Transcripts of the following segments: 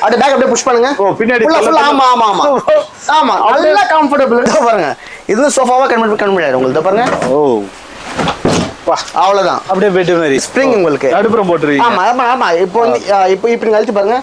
அப்படியே பேக் அப்படியே புஷ் பண்ணுங்க. ஓ பின்னாடி ஆமா ஆமா ஆமா ஆமா நல்லா கம்ஃபர்டபிள். பாருங்க இது சோஃபாவா கன்வெர்ட் முடியாது உங்களுக்கு. பாருங்க ஓ அவ்வளவுதான். அப்படியே பெட் மாதிரி ஸ்ப்ரிங் உங்களுக்கு நடுப்புறம் போட்டுருவீங்க. ஆமா ஆமா ஆமா. இப்போ வந்து இப்போ இப்படி அழிச்சு பாருங்க.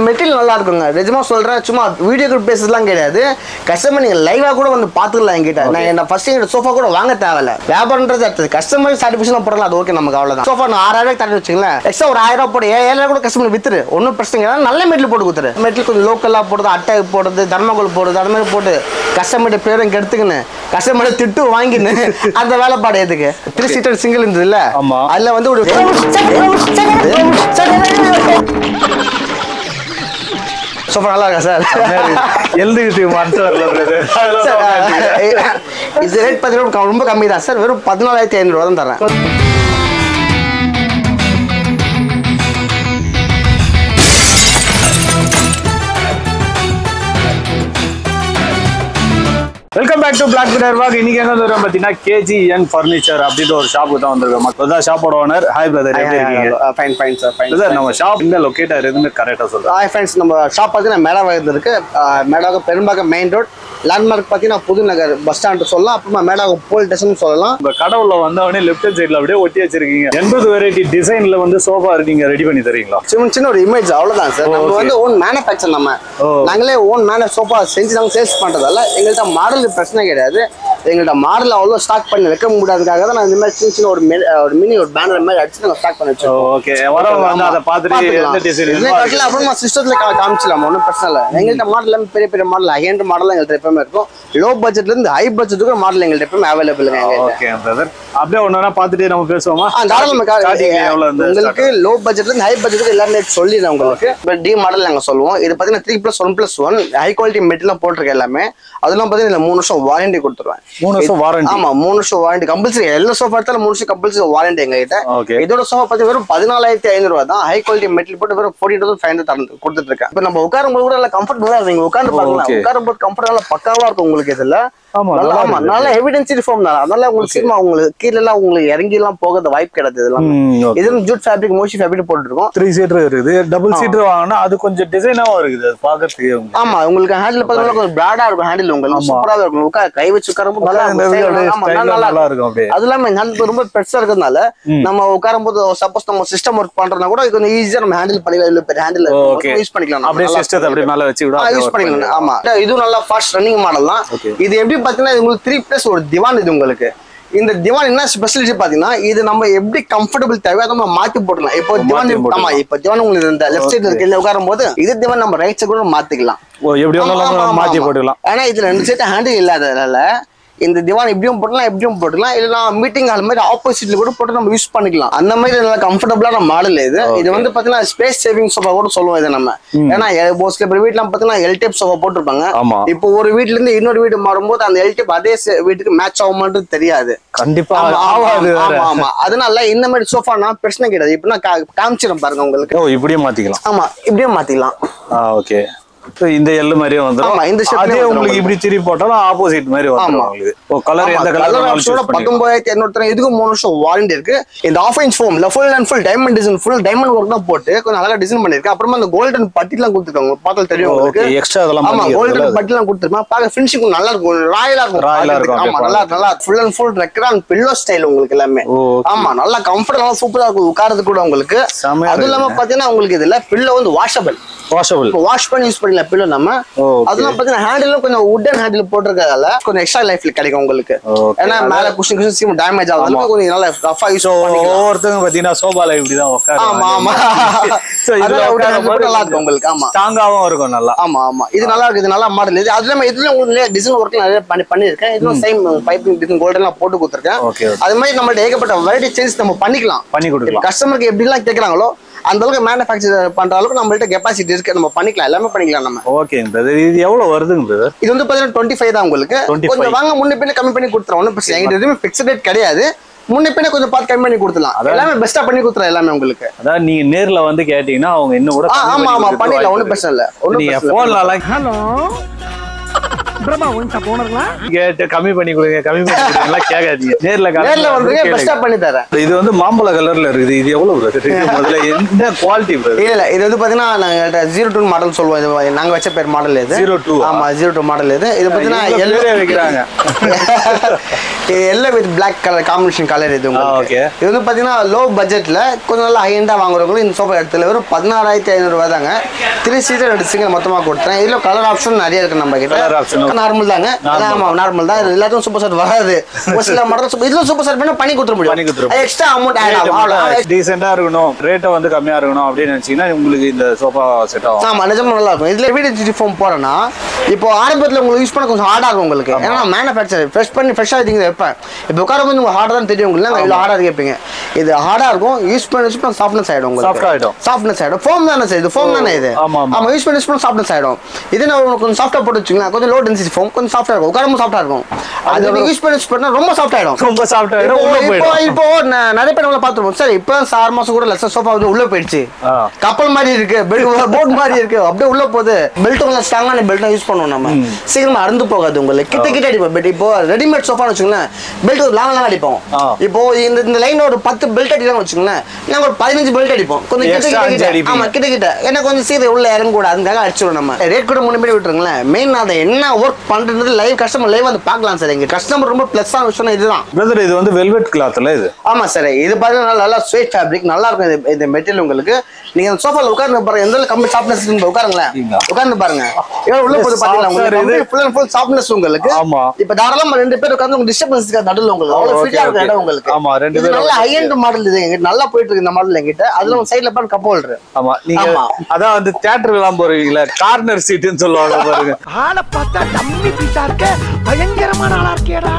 மெட்டீரியல் நல்லா இருக்குங்க. நிஜமா சொல்றேன், சும்மா வீடியோ பேசலாம் கிடையாது. கஸ்டமர் நீங்க லைவா கூட வந்து பாத்துக்கலாம் என்கிட்ட. நான் ஃபர்ஸ்ட் எங்க சோஃபா கூட வாங்க தேவையில்ல. வியாபாரம்ன்றது அடுத்தது. கஸ்டமர் சாட்டிஸ்ஃபேக்ஷன் போடலாம், அது ஓகே நமக்கு அவ்வளவுதான். சோஃபா நான் 6000 தரேன் வச்சுங்களேன், எக்ஸ்ட்ரா ஒரு 1000 ரூபாய் போடு, 7000 கூட கஸ்டமர் வித்துரு, ஒன்றும் பிரச்சனை இல்லை. நல்ல மெட்டீரியல் போட்டு கொடுத்துரு. மெட்டீரியல் கொஞ்சம் லோக்கலா போடுறது, அட்டை போடுறது, தர்மகோல் போடுறது, அது மாதிரி போட்டு கஸ்டமர் பேரும் கெடுத்துக்கின்னு கஸ்டமர் திட்டு வாங்கின்னு அந்த வேலைப்பாடு எதுக்கு? 3 சீட்டர் சிங்கிள் இருந்தது இல்ல, அதுல வந்து ஒரு சோஃபா நல்லா இருக்கா சார்? எழுதுகிட்டு மனசு வரல பிரதர். இது ரேட் பார்த்தீங்கன்னா ரொம்ப கம்மி தான் சார். வெறும் 14,500 தான் தரேன். Welcome back to black bitter walk. இன்னைக்கு என்ன வரும் பார்த்தீங்கன்னா KGN ஃபர்னிச்சர் அப்படின்ற ஒரு ஷாப்புக்கு தான் வந்திருக்கோம். அதான் ஷாப்போட ஓனர். ஹாய் பிரதர், எப்படி இருக்கீங்க? Fine fine sir, fine sir. நம்ம ஷாப் இந்த லொகேட்டர் எதுன்னு கரெக்டாக சொல்லுங்கள். ஹாய் ஃப்ரெண்ட்ஸ், நம்ம ஷாப் பார்த்தீங்கன்னா மேடாவாக இருக்கு. மேடாக பெரும்பாக்கம் மெயின் ரோட். லேண்ட்மார்க் பார்த்தீங்கன்னா புதுநகர் பஸ் ஸ்டாண்ட் சொல்லலாம். அப்புறமா மேடாக போல் ஸ்டேஷன் சொல்லலாம். உங்கள் கடவுள வந்தவொடனே லெஃப்ட் ஹேண்ட் சைடில் அப்படியே ஒட்டி வச்சிருக்கீங்க. 80 வெரைட்டி டிசைனில் வந்து சோஃபா நீங்க ரெடி பண்ணி தரீங்களா? சின்ன ஒரு இமேஜ் அவ்வளோதான் சார். நம்ம வந்து ஓன் மேனுஃபேக்சர், நம்ம நாங்களே ஓன் சோஃபா செஞ்சு நாங்கள் சேல்ஸ் பண்ணுறதால எங்கள்கிட்ட மாடலுக்கு பிரச்சனை கிடையாது. எங்கள்கிட்ட மாடல் அவ்வளோ ஸ்டாக் பண்ணி வைக்க முடியாதுக்காக தான் நான் இந்த மாதிரி சின்ன ஒரு மினி ஒரு பேனர் மாதிரி அடிச்சு நாங்கள் ஸ்டாக் பண்ணி வச்சோம். ஓகே, வரவங்க அதை பார்த்துட்டு அப்புறமா சிஸ்டத்தில் காமிச்சிடலாம், ஒன்றும் பிரச்சனை இல்லை. எங்கள்கிட்ட மாடல் பெரிய பெரிய மாடல், ஹையண்ட் மாடல் எங்கள்கிட்ட எப்பவுமே இருக்கும். லோ பட்ஜெட்ல இருந்து ஹை பட்ஜெட்டுக்கு மாடல் எங்கள்கிட்ட எப்பவுமே அவைலபிள். ஓகே பிரதர், அப்படியே ஒன்னா பார்த்துட்டு நம்ம பேசுவோமா? உங்களுக்கு லோ பட்ஜெட்ல இருந்து ஹை பட்ஜெட்டுக்கு எல்லாமே சொல்லிடுறேன் உங்களுக்கு. டி மாடல் நாங்கள் சொல்லுவோம். இது பார்த்தீங்கன்னா 3+1+1 ஹை குவாலிட்டி மெட்டீரியல் போட்டிருக்க எல்லாமே. அதெல்லாம் பார்த்தீங்கன்னா 3 வருஷம் வாரண்டி கொடுத்துருவேன். 3 வருஷம் வாரண்டி? ஆமா, 3 வருஷம் வாரண்டி கம்பல்சரி. எல்லா சோஃபா எடுத்தாலும் 3 வருஷம் கம்பல்சரி வாரண்டி எங்ககிட்ட. இதோட சோஃபா பார்த்தீங்கன்னா வெறும் 14,500 தான். ஹை குவாலிட்டி மெட்டீரியல் போட்டு வெறும் 42,500 கொடுத்துட்டு இருக்கேன். இப்போ நம்ம உட்காரும்போது கூட நல்லா கம்ஃபர்டபுளா இருக்கும். உட்காந்து பாருங்க, உட்காரும்போது கம்ஃபர்டபுளா பக்காவா இருக்கும் உங்களுக்கு. இதுல நல்ல எவிடன்ஸ் ஃபார்ம் தான். அதனால உங்களுக்கு சீக்கிரமா உங்களுக்கு கீழே எல்லாம் உங்களுக்கு இறங்கி எல்லாம் போகிறது வாய்ப்பு கிடையாது. இதெல்லாம் இது ஜூட் ஃபேப்ரிக், மோஷி ஃபேப்ரிக் போட்டுருக்கோம். 3 சீட்டர் இருக்குது. டபுள் சீட்டர் வாங்கினா அது கொஞ்சம் டிசைனாவும் இருக்குது பாக்கிறதுக்கு. ஆமா, உங்களுக்கு ஹேண்டில் பார்த்தீங்கன்னா கொஞ்சம் பிராடா இருக்கும். ஹேண்டில் உங்களுக்கு சூப்பராக இருக்கும். கை வச்சு உட்காரும்போது நல்லா இருக்கும். அது இல்லாம ஹேண்டில் ரொம்ப பெருசா இருக்கிறதுனால நம்ம உட்காரும் போது சப்போஸ் நம்ம சிஸ்டம் ஒர்க் பண்றோம்னா கூட கொஞ்சம் ஈஸியா நம்ம ஹேண்டில் பண்ணிக்கலாம். பெரிய ஹேண்டில் யூஸ் பண்ணிக்கலாம். அப்படியே சிஸ்டத்தை அப்படியே மேல வச்சு யூஸ் பண்ணிக்கலாம். ஆமா, இது நல்லா ஃபாஸ்ட் ரன்னிங் மாடல் தான். இது எப்படி பாத்தீங்கன்னா உங்களுக்கு 3+ ஒரு திவான். இது உங்களுக்கு இந்த திவான் என்ன ஸ்பெஷாலிட்டி பாத்தீங்கன்னா, இது நம்ம எப்படி கம்ஃபர்டபிள் தேவையோ நம்ம மாத்தி போடலாம். இப்போ திவான், ஆமா, இப்போ திவான் உங்களுக்கு இந்த லெஃப்ட் சைடுல இருக்கு உட்காரும் போது இது திவான் நம்ம ரைட் சைடு கூட மாத்திக்கலாம். மாத்தி போட்டுக்கலாம். ஆனா இதுல 2 சைடு ஹேண்டில் இல்லாததால இந்த திவான் இப்படியும் போடலாம், எப்படியும் போட்டுக்கலாம். இல்லைன்னா மீட்டிங் ஹால் மாதிரி ஆப்போசிட்ல கூட போட்டு நம்ம யூஸ் பண்ணிக்கலாம். அந்த மாதிரி நல்லா கம்ஃபர்டபுளான மாடல் இது. இது வந்து பாத்தீங்கன்னா ஸ்பேஸ் சேவிங் சோஃபா கூட சொல்லுவோம் இதை நம்ம. ஏன்னா மோஸ்ட்லி வீட்டுல பாத்தீங்கன்னா எல் டைப் சோஃபா போட்டிருப்பாங்க. இப்போ ஒரு வீட்டுல இருந்து இன்னொரு வீடு மாறும்போது அந்த எல் டைப் அதே வீட்டுக்கு மேட்ச் ஆகுமான்றது தெரியாது. கண்டிப்பா ஆவாது. ஆமா, அதனால இந்த மாதிரி சோஃபானா பிரச்சனை கிடையாது. இப்ப நான் காமிச்சிடும் பாருங்க உங்களுக்கு. இப்படியே மாத்திக்கலாம். ஆமா, இப்படியே மாத்திக்கலாம். ஓகே, இந்த எல் மாதிரியே வந்துரும். ஆமா, இந்த ஷேப்ல உங்களுக்கு இப்படி திருப்பி போட்டாலும் ஆப்போசிட் மாதிரி வந்துரும் உங்களுக்கு. கலர் எந்த கலர் 19,200 இதுக்கு 3 வருஷம் வாரண்டி இருக்கு. இந்த ஆஃப் இன்ச் ஃபோம்ல full and full diamond design, full diamond work தான் போட்டு கொஞ்சம் அழகா டிசைன் பண்ணிருக்கு. அப்புறமா அந்த கோல்டன் பட்டிலாம் கொடுத்துருக்காங்க. பார்த்தா தெரியும் உங்களுக்கு. எக்ஸ்ட்ரா அதெல்லாம் ஆமா, கோல்டன் பட்டிலாம் கொடுத்துருக்காங்க. பார்க்க ஃபினிஷிங் நல்லா இருக்கும், ராயலா இருக்கும். ஆமா, நல்லா full and full Recron pillow style உங்களுக்கு எல்லாமே. ஆமா, நல்லா கம்ஃபர்டபுளா சூப்பரா இருக்கும் உட்கார்றது கூட உங்களுக்கு. அது இல்லாம பாத்தீங்கன்னா உங்களுக்கு இதுல பில்லோ வந்து வாஷபிள் வாஷ் பண்ணி யூஸ் பண்ணிக்கலாம் பில்லோ நம்ம. அதெல்லாம் பாத்தீங்கன்னா ஹேண்டிலும் கொஞ்சம் வுடன் ஹேண்டில் போட்டிருக்கிறதால கொஞ்சம் எக்ஸ்ட்ரா லைஃப்ல கிடைக்கும் உங்களுக்கு. ஏன்னா மேல குஷன் சீம் டேமேஜ் ஆகாம கொஞ்சம் நல்லா ரஃபா யூஸ் பண்ணிக்கலாம். ஒவ்வொருத்தங்க பாத்தீங்கன்னா சோபால இப்படிதான் உட்காரு. ஆமா ஆமா, சோ இதுல நல்லா இருக்கும் உங்களுக்கு. ஆமா, ஸ்ட்ராங்காவும் இருக்கும் நல்லா. ஆமா ஆமா, இது நல்லா இருக்கு. இது நல்லா மாடல். இது அதுல இதுல உங்களுக்கு டிசைன் ஒர்க் நிறைய பண்ணிருக்கேன். இதுவும் சேம் பைப்பிங் டிசைன் கோல்டன்லாம் போட்டு கொடுத்துருக்கேன். அது மாதிரி நம்மள்ட்ட ஏகப்பட்ட வெரைட்டி சேஞ்ச் நம்ம பண்ணி கொடுக்கலாம். கஸ்டமருக்கு எப்படி எல்லாம் கேக்குறாங்களோ அந்த அளவுக்கு மேனுஃபேக்சர் பண்ற அளவுக்கு நம்மள்ட்ட கெபாசிட்டி இருக்கு. நம்ம பண்ணிக்கலாம், எல்லாமே பண்ணிக்கலாம் நம்ம. ஓகே பிரதர், இது எவ்வளவு வருதுங்க பிரதர்? இது வந்து பாத்தீங்கன்னா 25 தான் உங்களுக்கு. கொஞ்சம் வாங்க முன்ன பின்ன கம்மி பண்ணி கொடுத்துறோம். ஒன்றும் பிரச்சனை எங்கிட்ட எதுவுமே ஃபிக்ஸ்ட் ரேட் கிடையாது. முன்ன பின்ன கொஞ்சம் பார்த்து கம்மி பண்ணி கொடுத்துலாம். எல்லாமே பெஸ்டா பண்ணி கொடுத்துறோம் எல்லாமே உங்களுக்கு. அதாவது நீங்க நேர்ல வந்து கேட்டீங்கன்னா அவங்க இன்னும் கூட ஆமா ஆமா பண்ணிடலாம். ஒன்றும் பிரச்சனை இல்லை. நீங்க போன்ல ஹலோ கேட்டு கம்மி பண்ணி கொடுங்க கேட்காதீங்க. நேர்ல வந்துருங்க, பெஸ்டா பண்ணி தரேன். இது வந்து மாம்பழ கலர்ல இருக்குது. இது எவ்வளவு முதல்ல என்ன குவாலிட்டி? இல்ல இது வந்து பாத்தீங்கன்னா நாங்க 02 மாடல் சொல்லுவோம். இது நாங்க வச்ச பேர் மாடல் இது 02. ஆமா 02 மாடல் இது. இது பாத்தீங்கன்னா எல்லோ வைக்கிறாங்க. இது yellow with black colour combination colour இது உங்களுக்கு. இது வந்து பாத்தீங்கன்னா லோ பட்ஜெட்ல கொஞ்சம் நல்லா ஹை எண்டா வாங்குறவங்களுக்கு இந்த சோஃபா இடத்துல வெறும் 16,500 ரூபாய் தாங்க. 3 சீட்டர் 2 சிங்கிள் மொத்தமா கொடுத்தேன். இதுல கலர் ஆப்ஷன் நிறைய இருக்கு நம்ம கிட்ட. நார்மல் தாங்க. ஆமா நார்மல் தான். எல்லாத்துக்கும் சூப்பர் செட் வராது. ஒரு சில மாடல் இதுல சூப்பர் செட் பண்ணா பண்ணி கொடுத்துற முடியும். எக்ஸ்ட்ரா அமௌண்ட் ஆட் ஆகும். டீசென்ட்டா இருக்கணும், ரேட் வந்து கம்மியா இருக்கணும் அப்படின்னு நினைச்சீங்கன்னா உங்களுக்கு இந்த சோஃபா செட் ஆகும். ஆமா நிஜமா நல்லா இருக்கும். இதுல வீடியோ ஃபோம் போறேன்னா இப்போ ஆரம்பத்துல உங்களுக்கு யூஸ் பண்ண கொஞ்சம் ஹார்டா இருக்கும் உங்களுக்கு. ஏன்னா மேனுஃபேக்சர் ஃப்ரெஷ்ஷா இருக்கீங்க வைப்பேன். இப்போ உட்கார வந்து உங்களுக்கு ஹார்டா தான் தெரியும் உங்களுக்கு. இவ்வளவு ஹார்டா கேட்பீங்க. இது ஹார்டா இருக்கும். யூஸ் பண்ண சாஃப்ட்னஸ் ஆயிடும் உங்களுக்கு. சாஃப்ட்னஸ் ஆயிடும். ஃபோம் தானே சார் இது? ஃபோம் தானே இது? ஆமா யூஸ் பண்ண சாஃப்ட்னஸ் ஆயிடும். இது நான் கொஞ்சம் சாஃப்டா போட்டு வச்சுக்கலாம். கொஞ்சம் லோ டென்சிட்டி ஃபோம் கொஞ்சம் சாஃப்டா இருக்கும். உட்காரமும் சாஃப்டா இருக்கும். அது நீங்க யூஸ் பண்ணா ரொம்ப சாஃப்ட் ஆயிடும். ரொம்ப சாஃப்ட் ஆயிடும். இப்போ நிறைய பேர் நம்மள பாத்துறோம் சார். இப்போ 6 மாசம் கூட இல்ல சோஃபா வந்து உள்ள போயிடுச்சு. கப்பல் மாதிரி இருக்கு, போட் மாதிரி இருக்கு, அப்படியே உள்ள போகுது. பெல்ட் கொஞ்சம் ஸ்ட்ராங்கான பெல்ட் யூஸ் பண்ணுவோம் நம்ம. சீக்கிரமா அறுந்து போகாது உங்களுக்கு. கிட்ட அடிப்போம். பட் இப்போ ரெடிமேட் சோஃபான்னு வச்சுக்கோங்களேன், பெல்ட் ஒரு லாங் அடிப்போம். இப்போ இந்த லைன் ஒரு 10 பெல்ட் அடிக்கலாம் வச்சுக்கோங்களேன், நாங்க ஒரு 15 பெல்ட் அடிப்போம். கொஞ்சம் கிட்ட. ஆமா கிட்ட ஏன்னா கொஞ்சம் சீக்கிரம் உள்ள இறங்க கூட அதுக்காக அடிச்சிடும் நம்ம. ரேட் கூட முன்னாடி விட்டுருங்களேன். மெயின் அதை என்ன ஒர்க் பண்றது லைவ் கஸ்டமர் லைவ் வந்து பார்க்கலாம் சார். எங்க கஸ்டமர் ரொம்ப பிளஸ் ஆன விஷயம் இதுதான். பிரதர் இது வந்து வெல்வெட் கிளாத்ல இது. ஆமா சார். இது பாத்தீங்கன்னா நல்லா ஸ்வீட் ஃபேப்ரிக் நல்லா இருக்கும். இந்த மெட்டீரியல் உங்களுக்கு நீங்க அந்த சோஃபால உட்கார்ந்து பாருங்க. எந்த கம்பி சாஃப்ட்னஸ் இருக்கு உட்காருங்களேன். உட்கார்ந்து பாருங்க. எவ்வளவு உள்ள போது பாத்தீங்களா உங்களுக்கு. ஃபுல் அண்ட் ஃபுல் சாஃப்ட்னஸ் உங்களுக்கு. ஆமா. இப்ப தாராளமா 2 பேர் உட்கார்ந்து உங்களுக்கு டிஸ்டர்பன்ஸ் இருக்காது நடுவுல உங்களுக்கு. அவ்வளவு ஃபிட்டா இருக்கு இடம் உங்களுக்கு. ஆமா 2 பேர். நல்ல ஹை எண்ட் மாடல் இது. எங்க நல்லா போயிட்டு இருக்கு இந்த மாடல் எங்கிட்ட. அதுல ஒரு சைடுல பாருங்க கப் ஹோல்டர். ஆமா நீங்க அதான் வந்து தியேட்டர் எல்லாம் போறீங்களா, கார்னர் சீட்னு சொல்லுவாங்க பாருங்க. ஆளை பார்த்தா டம்மி பீஸா இருக்க, பயங்கரமான ஆளா இருக்கேடா.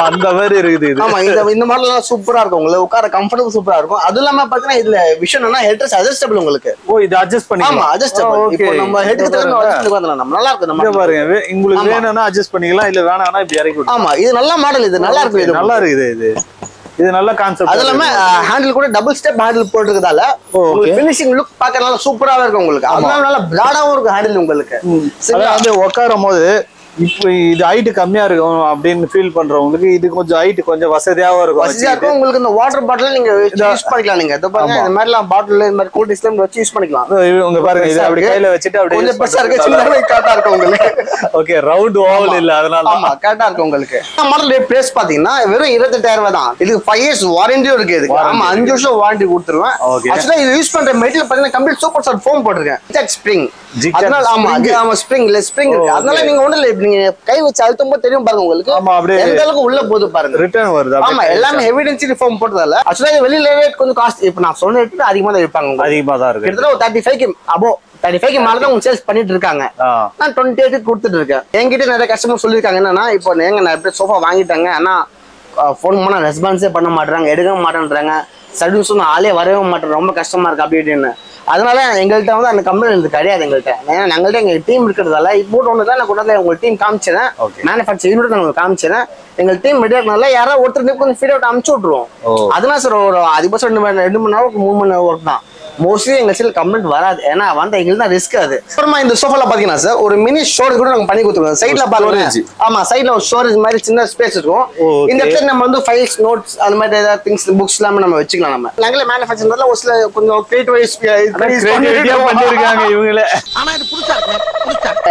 அந்த மாதிரி இருக்குது இது. ஆமா இந்த மாடல் எல்லாம் சூப்பரா இருக்கும் உங்களுக்கு. உட்கார கம்ஃபர்டபுள் சூப்பரா இருக்கும். அது இல்லாம பாத்தீங்கன்னா இதுல விஷயம் என்னன்னா ஹெட்ரஸ் அட்ஜஸ்டபிள் உங்களுக்கு. ஓ இது அட்ஜஸ்ட் பண்ணி. ஆமா அட்ஜஸ்டபிள். இப்போ நம்ம ஹெட்க்கு தகுந்த அட்ஜஸ்ட் பண்ணலாம். நம்ம நல்லா இருக்கு நம்ம. பாருங்க உங்களுக்கு வேணும்னா அட்ஜஸ்ட் பண்ணிக்கலாம், இல்ல வேணாம்னா இப்படி இறக்கி விட்டுறலாம். ஆமா இது நல்ல மாடல். இது நல்லா இருக்கு. இது நல்லா இருக்குது. இது நல்ல கான்செப்ட். அது இல்லாம ஹேண்டில் கூட டபுள் ஸ்டெப் ஹேண்டில் போட்டுருக்கதால உங்களுக்கு ஃபினிஷிங் லுக் பார்க்க நல்லா சூப்பராவே இருக்கும் உங்களுக்கு. அதனால நல்லா பிராடாவும் இருக்கும் ஹேண்டில் உங்களுக்கு. வந்து உட்காரும் போது இப்போ இது ஹைட் கம்மியா இருக்கும் அப்படின்னு ஃபீல் பண்றவங்களுக்கு இது கொஞ்சம் ஹைட் கொஞ்சம் வசதியாவும் இருக்கும். வசதியா இருக்கும் உங்களுக்கு. இந்த வாட்டர் பாட்டில் நீங்க யூஸ் பண்ணிக்கலாம். நீங்க இத பாருங்க இந்த மாதிரி எல்லாம் பாட்டில் இந்த மாதிரி கூல் டிஸ்ப்ளே வச்சு யூஸ் பண்ணிக்கலாம். உங்க பாருங்க இது அப்படி கையில வச்சிட்டு அப்படியே கொஞ்சம் பெருசா இருக்கு. சின்னதா கரெக்ட்டா இருக்கும் உங்களுக்கு. ஓகே ரவுண்ட் ஓவல் இல்ல அதனால. ஆமா கரெக்ட்டா இருக்கும் உங்களுக்கு. மாடல் பிரைஸ் பாத்தீங்கன்னா வெறும் 28,000 ரூபாய் தான். இதுக்கு 5 இயர்ஸ் வாரண்டியும் இருக்கு. இதுக்கு ஆமா 5 வருஷம் வாரண்டி கொடுத்துருவேன். ஆக்சுவலா இது யூஸ் பண்ற மெட்டீரியல் பாத்தீங்கன்னா கம்ப்ளீட் சூப்பர் சாஃப்ட் ஃபோம் போட்டுருக்கேன். Zigzag spring. அதனால ஆமா ஸ்ப்ரிங் இல்ல ஸ்ப்ரிங் இருக்கு. அதனால நீங்க ஒண்ணு இல்ல நீங்க கை வச்சு அழுத்தும் போது தெரியும் பாருங்க உங்களுக்கு. எந்த அளவுக்கு உள்ள போகுது பாருங்க. ரிட்டர்ன் வருது. ஆமா எல்லாமே ஹெவி டென்சிட்டி ஃபோம் போட்டதால ஆக்சுவலா வெளியில ரேட் கொஞ்சம் காஸ்ட். இப்போ நான் சொன்ன ரேட் அதிகமா தான் இருப்பாங்க. அதிகமா தான் இருக்கு. கிட்டத்தட்ட 35க்கு அபோவ் 35க்கு மேல தான் உங்களுக்கு சேல்ஸ் பண்ணிட்டு இருக்காங்க. நான் 28க்கு கொடுத்துட்டு இருக்கேன். என்கிட்ட நிறைய கஸ்டமர் சொல்லியிருக்காங்க என்னன்னா இப்போ எங்க நிறைய சோஃபா வாங்கிட்டாங்க ஆனா ஃபோன் பண்ணா ரெஸ்பான்ஸே பண்ண மாட்டாங்க, எடுக்க மாட்டேன்றாங்க, சர்வீஸும் ஆளே வரவே மாட்டேன், ரொம்ப கஷ்டமா இருக்கு அப்படி இப்படின்னு. அதனால எங்கள்கிட்ட வந்து அந்த கம்பெனி கிடையாது எங்கள்கிட்ட. ஏன்னா எங்கள்கிட்ட எங்க டீம் இருக்கிறதால இப்போ ஒன்று தான் நான் கொண்டாந்து உங்க டீம் காமிச்சிடறேன். மேனுஃபேக்சர் யூனிட் நான் காமிச்சிடறேன். எங்க டீம் ரெடியாகனால யாராவது ஒருத்தர் கொஞ்சம் ஃபீட் அவுட் அனுப்பிச்சு விட்டுருவோம். அதனால சார் ஒரு அதிகபட்சம் 2 மணி நேரம் 3 மணி நேரம் ஒர்க் தான். மோஸ்ட்லி எங்க சைடுல கம்ப்ளைண்ட் வராது. ஏன்னா வந்து எங்களுக்கு தான் ரிஸ்க் அது. அப்புறமா இந்த சோஃபால பாத்தீங்கன்னா சார் ஒரு மினி ஸ்டோரேஜ் கூட நாங்க பண்ணி கொடுத்துருவோம். சைடுல பாருங்க. ஆமா சைடுல ஒரு ஸ்டோரேஜ் மாதிரி சின்ன ஸ்பேஸ் இருக்கும். இந்த இடத்துல நம்ம வந்து ஃபைல்ஸ் நோட்ஸ் அது மாதிரி ஏதாவது திங்ஸ் புக்ஸ் எல்லாமே நம்ம வச்சுக்கலாம். நம்ம நாங்களே மேனுஃபேக்சர்ல ஒரு சில கொஞ்சம் கிரியேட்டிவ் பண்ணிருக்காங்க இவங்களே. ஆனா இது புதுசா இருக்கு.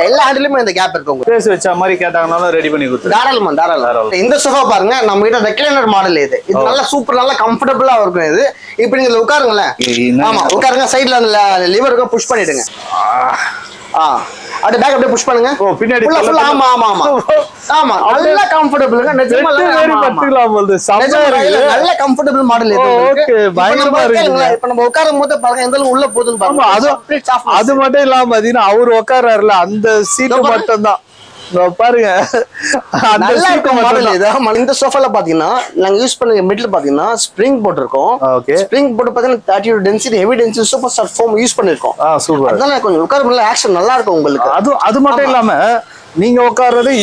எல்லா ஹேண்டிலுமே இந்த கேப் இருக்கு. ஸ்பேஸ் வச்ச மாதிரி கேட்டாங்கனாலும் ரெடி பண்ணி கொடுத்துருவோம். தாராளமா. இந்த சோஃபா பாருங்க நம்ம கிட்ட ரெக்லைனர் மாடல் இது. இது நல்லா சூப்பர் நல்லா கம்ஃபர்டபுளா இருக்கும் இது. இப்போ நீங்க உட்காருங்களேன். ஆமா உட்காருங்க. சைடுல அந்த லிவருக்கு புஷ் பண்ணிடுங்க. அப்படியே பேக் அப்படியே புஷ் பண்ணுங்க. பின்னாடி ஆமா ஆமா ஆமா ஆமா நல்லா கம்ஃபர்டபுள்ங்க. நல்ல கம்ஃபர்டபுள் மாடல் இது. ஓகே பயங்கரமா இருக்கு. இப்போ நம்ம உட்காரும் போது பாருங்க எந்த அளவுக்கு உள்ள போகுதுன்னு பாருங்க. அது மட்டும் இல்லாம பாத்தீங்கன்னா அவர் உட்கார்றாருல அந்த சீட் மட்டும் தான் பாருங்க. இந்த சோஃபால பாத்தீங்கன்னா நாங்க யூஸ் பண்ண மெட்டீரியல் பாத்தீங்கன்னா ஸ்ப்ரிங் போட்டிருக்கோம். ஸ்ப்ரிங் போட்டு பாத்தீங்கன்னா 30 density heavy density super soft foam use பண்ணிருக்கோம். அதனால கொஞ்சம் உட்காரும்போது ஆக்ஷன் நல்லா இருக்கும் உங்களுக்கு. அது மட்டும் இல்லாம நீங்க உட்கார்றது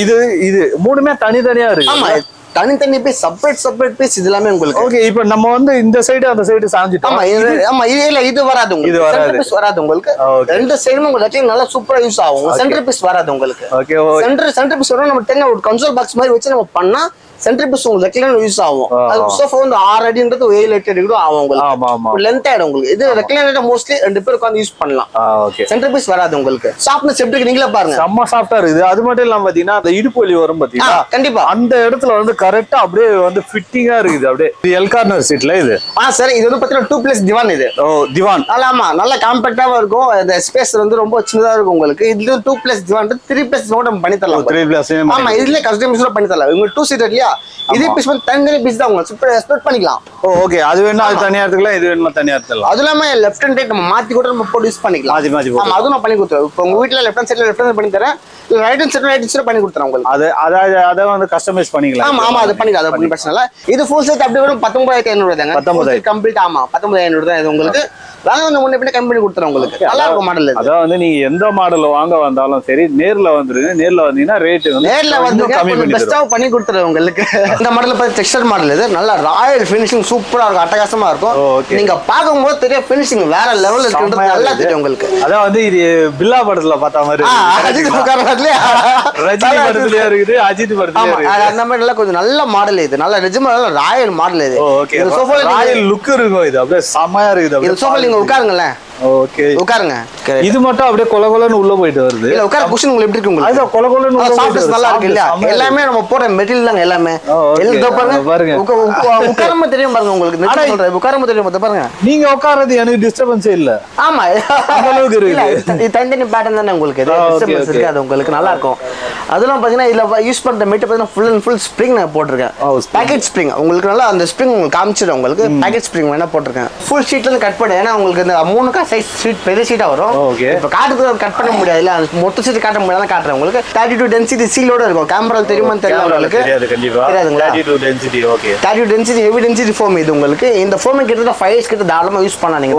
இது மூணுமே தனித்தனியா இருக்கு. ஆமா தனித்தனி பீஸ் செப்பரேட் பீஸ் இது எல்லாமே உங்களுக்கு. ஓகே, இப்போ நம்ம வந்து இந்த சைடு அந்த சைடு சாஞ்சிட்டோம். ஆமா இது வராது உங்களுக்கு. சென்டர் பீஸ் வராது உங்களுக்கு. ரெண்டு சைடும் உங்களுக்கு நல்லா சூப்பரா யூஸ் ஆகும். சென்டர் பீஸ் வராது உங்களுக்கு. ஓகே, சென்டர் பீஸ் வரும். நம்ம டென்ன ஒரு கன்சோல் பாக்ஸ் மாதிரி வச்சு நம்ம பண்ணா சென்டர் பீஸ் உங்களுக்கு ரெக்லைனர் யூஸ் ஆகும். அது சோஃபா வந்து 6 அடின்றது 7 8 அடி கூட ஆகும் உங்களுக்கு. ஆமா லென்த் ஆயிடும் உங்களுக்கு. இது ரெக்லைனர் மோஸ்ட்லி 2 பேர் உட்கார்ந்து யூஸ் பண்ணலாம். ஓகே, சென்டர் சென்டர் பீஸ் வராது உங்களுக்கு. சாஃப்ட்னஸ் எப்படி இருக்கு நீங்களே பாருங்க. செம்ம சாஃப்ட்டா இருக்குது. அது மட்டும் இல்லாம பாத்தீங்கன்னா அந்த இடுப்பு வலி வரும் பாத்தீங்களா, கண்டிப்பா அந்த இடத்துல வந்து கரெக்ட்டா அப்படியே வந்து ஃபிட்டிங்கா இருக்குது. அப்படியே இது எல் கார்னர் சீட்ல இது. சரி, இது வந்து பாத்தீங்கன்னா 2+ திவான் இது. திவான். ஆமா, நல்ல காம்பாக்டாவா இருக்கும். அந்த ஸ்பேஸ் வந்து ரொம்ப சின்னதா இருக்கும் உங்களுக்கு. இது 2+ திவான் 3+ கூட நம்ம பண்ணி தரலாம். 3+ ஆமா, இதுல கஸ்டமைஸ் பண்ணி தரலாம். உங்களுக்கு 2 சீட்டர் இல்லையா, இதே பீஸ் வந்து தனி பீஸ் தான் உங்களுக்கு ஸ்ப்ரெட் பண்ணிக்கலாம். ஓகே, அது வேணா அது தனியா எடுத்துக்கலாம், இது வேணா தனியா எடுத்துக்கலாம். அது இல்லாம லெஃப்ட் அண்ட் ரைட் நம்ம மாத்தி கூட நம்ம போட்டு யூஸ் பண்ணிக்கலாம். ஆமா, அதுவும் நான் பண்ணி கொடுத்துறேன். இப்போ உங்க வீட்ல லெஃப்ட் ஹேண்ட் சைடுல லெஃப்ட் ஹேண்ட் பண்ணி தரேன், ரைட் ஹேண்ட் சைடுல பண்ணி கொடுத்துறேன் உங்களுக்கு. அத வந்து கஸ்டமைஸ் பண்ணிக்கலாம். ஆமா, அது பண்ணிக்கலாம். அது பண்ணி பிரச்சனை இல்ல. இது ஃபுல் செட் அப்படியே வரும் 19500 தாங்க. 19 கம்ப்ளீட். ஆமா, 19500 தான் இது உங்களுக்கு. வாங்க வந்து முன்ன பின்ன கம்பெனி கொடுத்துறேன் உங்களுக்கு. நல்லா இருக்கும் மாடல் இது. அதான் வந்து நீங்க எந்த மாடல் வாங்க வந்தாலும் சரி நேர்ல வந்துருங்க. நேர்ல வந்தீங்கன்னா ரேட் வந்து நேர்ல வந்து கம்மி பண்ணி கொடுத்துறேன் உங்களுக்கு. இந்த மாடல் பார்த்து டெக்ஸ்சர் மாடல் இது. நல்ல ராயல் ஃபினிஷிங் சூப்பரா இருக்கும், அட்டகாசமா இருக்கும். நீங்க பாக்கும்போது தெரியும் ஃபினிஷிங் வேற லெவல்ல இருக்குன்றது நல்லா தெரியும் உங்களுக்கு. அதான் வந்து இது பில்லா படத்துல பார்த்த மாதிரி அஜித் படத்துலயே ரஜினி படத்துலயே இருக்குது, அஜித் படத்துலயே இருக்குது. அந்த மாதிரி நல்லா கொஞ்சம் நல்ல மாடல் இது. நல்ல நிஜமா நல்ல ராயல் மாடல் இது. இந்த சோஃபா ராயல் லுக் இருக்கும். இது அப்படியே செமையா இருக்குது. இந்த சோஃபா நீங்க உட்காருங்களேன். ஓகே, உட்காருங்க. இது மட்டும் அப்படியே கொலகொலன்னு உள்ள போயிட்டு வருது. இல்ல உட்கார குஷன் உங்களுக்கு எப்படி இருக்கு உங்களுக்கு? அது கொலகொலன்னு உள்ள சாஃப்ட்னஸ் நல்லா இருக்கு இல்ல? எல்லாமே நம்ம போற மெட்டீரியல் தான் எல்லாமே. எல்லாம் பாருங்க. உட்காரமா தெரியும் பாருங்க உங்களுக்கு. நான் சொல்றேன் உட்காரமா தெரியும் பாருங்க. நீங்க உட்கார்றது எனக்கு டிஸ்டர்பன்ஸே இல்ல. ஆமா, அந்த அளவுக்கு இருக்கு. இது தனித்தனி பேட்டர்ன் தானே உங்களுக்கு. இது டிஸ்டர்பன்ஸ் இருக்காது உங்களுக்கு. நல்லா இருக்கும். அதெல்லாம் பாத்தீங்கன்னா இதுல யூஸ் பண்ற மெட்டீரியல் பாத்தீங்கன்னா ஃபுல் அண்ட் ஃபுல் ஸ்ப்ரிங் நான் போட்டுருக்கேன். பேக்கெட் ஸ்ப்ரிங் உங்களுக்கு. நல்லா அந்த ஸ்ப்ரிங் உங்களுக்கு காமிச்சிடும் உங்களுக்கு. பேக்கெட் ஸ்ப்ரிங் வேணா போட்டுருக்கேன். ஃபுல் ஷீட்ல இருந்து கட் பண்ணி. ஏன்னா உங்களுக்கு இந்த 3 சைஸ் ஷீட் பெரிய ஷீட்டா வரும். இப்ப காட்டுறதுக்கு கட் பண்ண முடியாது இல்ல, மொத்த ஷீட் காட்ட முடியாது. காட்டுறேன் உங்களுக்கு. 32 டென்சிட்டி சீலோட இருக்கும். கேமரா தெரியுமான்னு தெரியல உங்களுக்கு. தெரியாதுங்களா? 32 density. Okay, 32 density heavy density foam இது உங்களுக்கு. இந்த ஃபோம் கிட்ட 5 இயர்ஸ் கிட்ட தாராளமா யூஸ் பண்ணலாம். நீங்க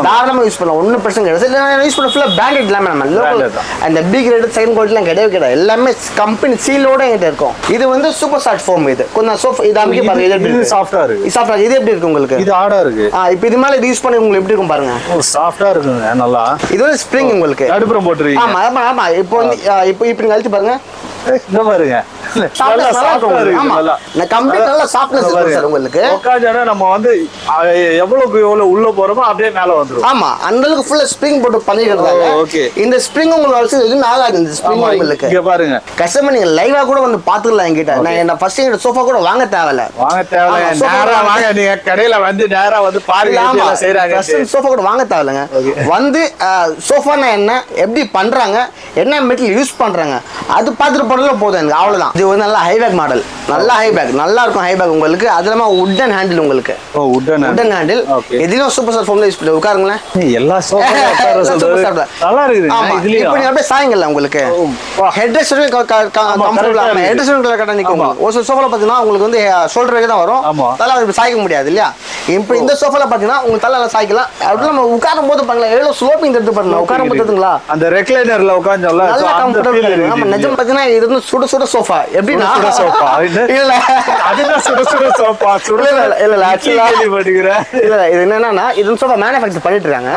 தாராளமா யூஸ் பண்ணலாம். ஒன்னும் பிரச்சனை கிடையாது. நான் யூஸ் பண்ண ஃபுல்லா பிராண்டட் எல்லாமே நம்ம லோக்கல். அந்த பி கிரேட் செகண்ட் குவாலிட்டிலாம் கிடையாது. எல்லாமே கம்பெனி சீலோட என்கிட்ட இருக்கும். இது வந்து சூப்பர் சாஃப்ட் ஃபோம் இது. கொஞ்சம் சோஃபா இது அமைக்க பாருங்க. இது சாஃப்ட்டா இருக்கு. சாஃப்ட்டா இது எப்படி இருக்கு உங்களுக்கு? இது ஹார்டா இருக்கு. இப்போ இது மேல யூஸ் பண்ணி உங்களுக்கு எப்படி இருக்கும் பாருங்க. சாஃப்ட்டா இருக்குங்க நல்லா. இது வந்து ஸ்ப்ரிங் உங்களுக்கு. அடுப்புறம் போட்டுருக்கீங்க. ஆமா ஆமா. இப்போ வந்து இப்போ இப்படி கழிச்சு பாருங்க. இங்க பாருங்க. நம்ம வந்து எவ்வளவுக்கு எவ்வளவு உள்ள போறோமோ அப்படியே மேல வந்துரும். ஆமா, அந்த அளவுக்கு ஃபுல்லா ஸ்ப்ரிங் போட்டு பண்ணிருக்காங்க. ஓகே, இந்த ஸ்ப்ரிங் உங்களுக்கு எதுவும் ஆகாது. இந்த ஸ்ப்ரிங் உங்களுக்கு இங்க பாருங்க. கஸ்டமர் நீங்க லைவா கூட வந்து பாத்துக்கலாம் என்கிட்ட. நான் ஃபர்ஸ்ட் இந்த சோஃபா கூட வாங்க தேவையில்ல. நேரா வாங்க. நீங்க கடையில வந்து நேரா வந்து பாருங்க எல்லாம் செய்றாங்க. சோஃபா கூட வாங்க தேவையில்லைங்க. வந்து சோஃபானா என்ன, எப்படி பண்றாங்க, என்ன மெட்டீரியல் யூஸ் பண்றாங்க அது பாத்துட்டு போறதுல போதும் எனக்கு. அவ்வளவுதான். இது வந்து நல்ல ஹைபேக் மாடல். நல்ல ஹைபேக் நல்லா இருக்கும். ஹைபேக் உங்களுக்கு. அது இல்லாம வுடன் ஹேண்டில் உங்களுக்கு. வுடன் ஹேண்டில். எதிலும் சூப்பர் சார் ஃபோம்ல யூஸ் பண்ணி உட்காருங்களேன். எல்லா சோஃபா நல்லா இருக்குது. இப்போ நீங்க அப்படியே சாயங்கல்ல உங்களுக்கு ஹெட்ரெஸ்ட் கம்ஃபர்ட்டபிளா ஹெட்ரெஸ்ட் கட்ட நிக்கும். ஒரு சோஃபால பாத்தீங்கன்னா உங்களுக்கு வந்து ஷோல்டர் வரைக்கும் தான் வரும். தலை சாய்க்க முடியாது இல்லையா? இப்போ இந்த சோஃபால பாத்தீங்கன்னா உங்க தலை சாய்க்கலாம். அப்படியே நம்ம உட்காரும் போது பண்ணலாம். எவ்வளவு ஸ்லோப்பிங் எடுத்து பண்ணலாம். உட்காரும் போது எடுத்துங்களா அந்த ரெக்லைனர்ல உட்கார்ந்தோம்ல நல்லா கம்ஃபர்ட்டபிளா இருக்கு. நம்ம நிஜம் பாத்தீங்கன்னா இது வந்து சுட சுட சோஃபா. எப்படின்னா சுட சோஃபா இல்ல அதுதான் சுட சுட சோஃபா. சுட இல்ல ஆக்சுவலி இல்ல இது என்னன்னா இது சோஃபா மேனுஃபேக்சர் பண்ணிட்டு இருக்காங்க.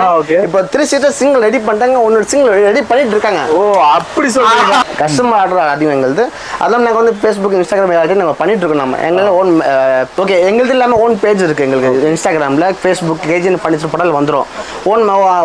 இப்போ 3 சீட்டர் சிங்கிள் ரெடி பண்ணிட்டாங்க. ஒன்னு சிங்கிள் ரெடி பண்ணிட்டு இருக்காங்க. ஓ அப்படி சொல்றீங்க. கஸ்டமர் ஆர்டர் அதிகம் எங்களுது. அதெல்லாம் நாங்க வந்து Facebook Instagram ஆல்ரெடி நாங்க பண்ணிட்டு இருக்கோம். நம்ம எங்களோட ஓன் ஓகே எங்களுது இல்லாம ஓன் பேஜ் இருக்கு. எங்களுக்கு Instagramல Facebook பேஜ்னு பண்ணிட்டு போட்டால் வந்துரும்.